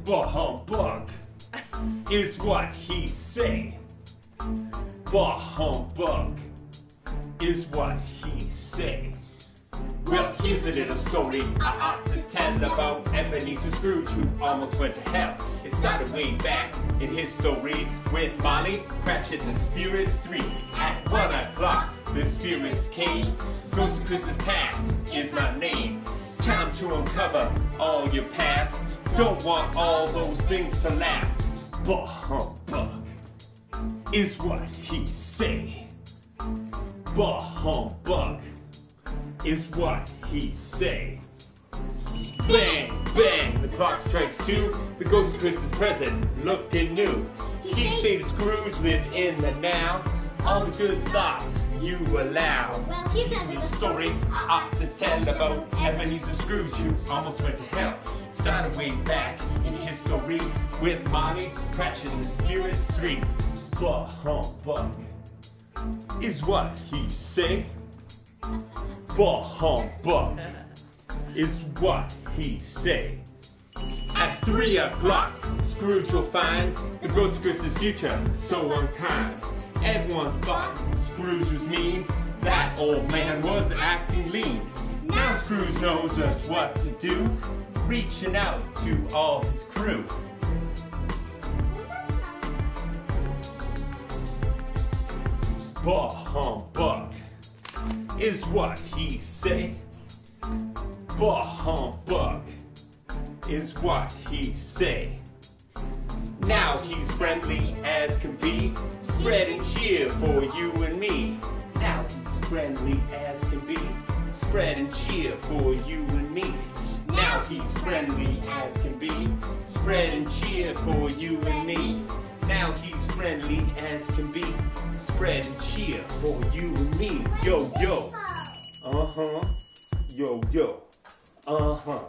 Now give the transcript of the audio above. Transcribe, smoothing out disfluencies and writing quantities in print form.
Bah humbug is what he say. Bah humbug is what he say. Well, here's a little story I ought to tell about Ebenezer Scrooge, who almost went to hell. It started way back in history with Molly, Cratchit, the Spirits 3. At 1 o'clock, the spirits came. Ghost of Christmas Past is my name. Time to uncover all your past. Don't want all those things to last. Bah humbug is what he say. Bah humbug is what he say. Bang, bang, the clock strikes 2. The ghost of Christmas present, looking new. He say to Scrooge, live in the now. All the good thoughts you allow. Well, here's a little Story I ought to tell about Ebenezer Scrooge, who almost went to hell. Started way back in history with Molly, Cratchit, and the Spirits 3. Bah humbug is what he say. Bah humbug is what he say. At 3 o'clock, Scrooge will find the ghost of Christmas future so unkind. Everyone thought Scrooge was mean. That old man was acting lean. Now Scrooge knows just what to do, reaching out to all his crew. Bah humbug is what he say. Bah humbug is what he say. Now he's friendly as can be, spreading cheer for you and me. Now he's friendly as can be, spreading cheer for you and me. Now he's friendly as can be, spreading cheer for you and me. Now he's friendly as can be, spreading cheer for you and me. Yo, yo. Uh-huh. Yo, yo. Uh-huh.